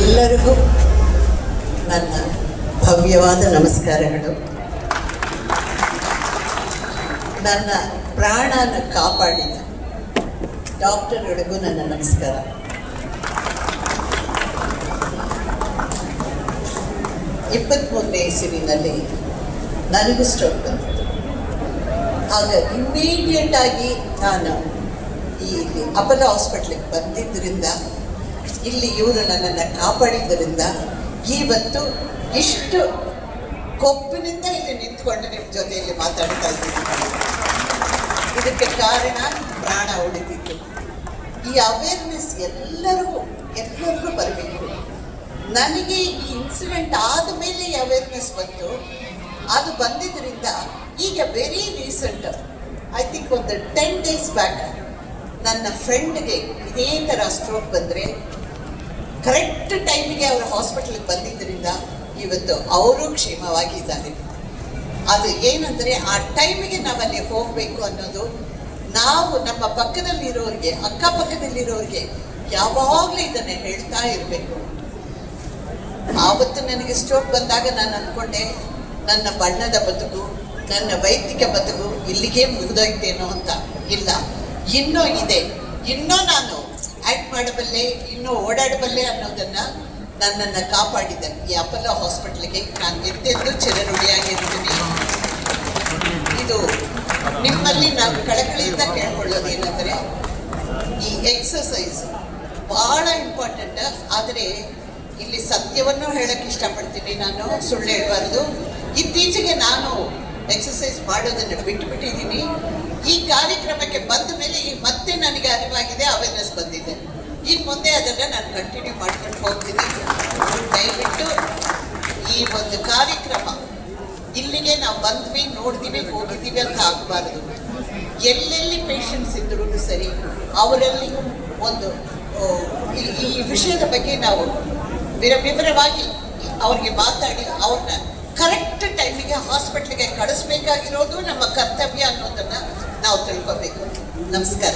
ಎಲ್ಲರಿಗೂ ನನ್ನ ಭವ್ಯವಾದ ನಮಸ್ಕಾರಗಳು. ನನ್ನ ಪ್ರಾಣನ ಕಾಪಾಡಿದ ಡಾಕ್ಟರ್ಗಳಿಗೂ ನನ್ನ ನಮಸ್ಕಾರ. ಇಪ್ಪತ್ತ್ಮೂರನೇ ಇಸವಿನಲ್ಲಿ ನನಗೂ ಸ್ಟ್ರೋಕ್ ಬಂದಿತ್ತು. ಆಗ ಇಮ್ಮಿಡಿಯೇಟ್ ಆಗಿ ನಾನು ಇಲ್ಲಿ ಅಪೋಲೋ ಹಾಸ್ಪಿಟ್ಲಿಗೆ ಬಂದಿದ್ದರಿಂದ, ಇಲ್ಲಿ ಇವರು ನನ್ನನ್ನು ಕಾಪಾಡಿದ್ದರಿಂದ ಇವತ್ತು ಇಷ್ಟು ಕೊಪ್ಪಿನಿಂದ ಇಲ್ಲಿ ನಿಂತ್ಕೊಂಡು ನಿಮ್ಮ ಜೊತೆಯಲ್ಲಿ ಮಾತಾಡ್ತಾ ಇದ್ದೀನಿ. ಇದಕ್ಕೆ ಕಾರಣ ಪ್ರಾಣ ಉಳಿದಿತ್ತು. ಈ ಅವೇರ್ನೆಸ್ ಎಲ್ಲರಿಗೂ ಬರಬೇಕು. ನನಗೆ ಈ ಇನ್ಸಿಡೆಂಟ್ ಆದಮೇಲೆ ಈ ಅವೇರ್ನೆಸ್ ಬಂತು. ಅದು ಬಂದಿದ್ದರಿಂದ ಈಗ ವೆರಿ ರೀಸೆಂಟ್, ಐ ಥಿಂಕ್ ಒಂದು 10 days ಬ್ಯಾಕ್ ನನ್ನ ಫ್ರೆಂಡ್ಗೆ ಇದೇ ಥರ ಸ್ಟ್ರೋಕ್ ಬಂದರೆ ಕರೆಕ್ಟ್ ಟೈಮಿಗೆ ಅವರು ಹಾಸ್ಪಿಟ್ಲಿಗೆ ಬಂದಿದ್ದರಿಂದ ಇವತ್ತು ಅವರು ಕ್ಷೇಮವಾಗಿದ್ದಾರೆ. ಅದು ಏನಂದರೆ ಆ ಟೈಮಿಗೆ ನಾವಲ್ಲಿ ಹೋಗಬೇಕು ಅನ್ನೋದು, ನಾವು ನಮ್ಮ ಪಕ್ಕದಲ್ಲಿರೋರಿಗೆ, ಅಕ್ಕಪಕ್ಕದಲ್ಲಿರೋರಿಗೆ ಯಾವಾಗಲೂ ಇದನ್ನು ಹೇಳ್ತಾ ಇರಬೇಕು. ಆವತ್ತು ನನಗೆ ಸ್ಟ್ರೋಕ್ ಬಂದಾಗ ನಾನು ಅಂದ್ಕೊಂಡೆ ನನ್ನ ಬಣ್ಣದ ಬದುಕು, ನನ್ನ ವೈದ್ಯಕೀಯ ಬದುಕು ಇಲ್ಲಿಗೆ ಮುಗಿದೋಯ್ತೇನೋ ಅಂತ. ಇಲ್ಲ, ಇನ್ನೂ ಇದೆ, ಇನ್ನೂ ನಾನು ಆ್ಯಕ್ಟ್ ಮಾಡಬಲ್ಲೆ, ಇನ್ನೂ ಓಡಾಡಬಲ್ಲೆ ಅನ್ನೋದನ್ನು ನನ್ನನ್ನು ಕಾಪಾಡಿದೆ ಈ ಅಪೋಲೋ ಹಾಸ್ಪಿಟ್ಲಿಗೆ ನಾನು ಎಂದೆಂದೂ ಚಿರಋಣಿಯಾಗಿರ್ತೀನಿ. ಇದು ನಿಮ್ಮಲ್ಲಿ ನಾನು ಕಳಕಳಿಯಿಂದ ಕೇಳ್ಕೊಳ್ಳೋದು ಏನಂದರೆ, ಈ ಎಕ್ಸಸೈಸ್ ಭಾಳ ಇಂಪಾರ್ಟೆಂಟ್. ಆದರೆ ಇಲ್ಲಿ ಸತ್ಯವನ್ನು ಹೇಳೋಕ್ಕೆ ಇಷ್ಟಪಡ್ತೀನಿ, ನಾನು ಸುಳ್ಳು ಹೇಳಬಾರ್ದು. ಇತ್ತೀಚೆಗೆ ನಾನು ಎಕ್ಸಸೈಸ್ ಮಾಡೋದನ್ನು ಬಿಟ್ಟುಬಿಟ್ಟಿದ್ದೀನಿ. ಈ ಕಾರ್ಯಕ್ರಮಕ್ಕೆ ಬಂದ ಮೇಲೆ ಈಗ ಮತ್ತೆ ನನಗೆ ಅರಿವಾಗಿದೆ, ಅವೇರ್ನೆಸ್ ಬಂದಿದೆ. ಇನ್ನು ಮುಂದೆ ಅದನ್ನು ನಾನು ಕಂಟಿನ್ಯೂ ಮಾಡ್ಕೊಂಡು ಹೋಗ್ತೀನಿ. ದಯವಿಟ್ಟು ಈ ಒಂದು ಕಾರ್ಯಕ್ರಮ ಇಲ್ಲಿಗೆ ನಾವು ಬಂದ್ವಿ, ನೋಡ್ತೀವಿ, ಹೋಗಿದ್ದೀವಿ ಅಂತ ಆಗಬಾರ್ದು. ಎಲ್ಲೆಲ್ಲಿ ಪೇಷಂಟ್ಸ್ ಇದ್ರೂ ಸರಿ, ಅವರಲ್ಲಿ ಒಂದು ಈ ವಿಷಯದ ಬಗ್ಗೆ ನಾವು ವಿವರವಾಗಿ ಅವ್ರಿಗೆ ಮಾತಾಡಿ ಅವ್ರನ್ನ ಕರೆಕ್ಟ್ ಟೈಮಿಗೆ ಹಾಸ್ಪಿಟ್ಲಿಗೆ ಕಳಿಸ್ಬೇಕಾಗಿರೋದು ನಮ್ಮ ಕರ್ತವ್ಯ ಅನ್ನೋದನ್ನು ನಾವು ತಿಳ್ಕೋಬೇಕು. ನಮಸ್ಕಾರ.